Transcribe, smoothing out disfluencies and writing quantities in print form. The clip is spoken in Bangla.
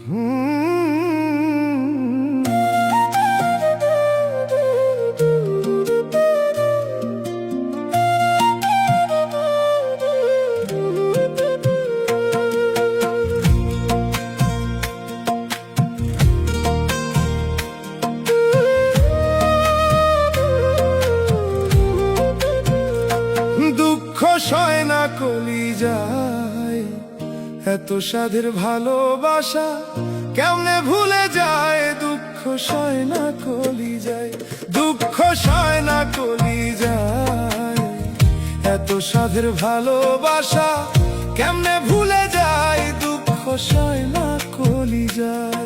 দুঃখ সয় না কলিজায়, এত সাধের ভালোবাসা কেমনে ভুলে যায়। দুঃখ সয় না কলিজায়, দুঃখ সয় না কলিজায়, এত সাধের ভালোবাসা কেমনে ভুলে যায়। দুঃখ সয় না কলিজায়।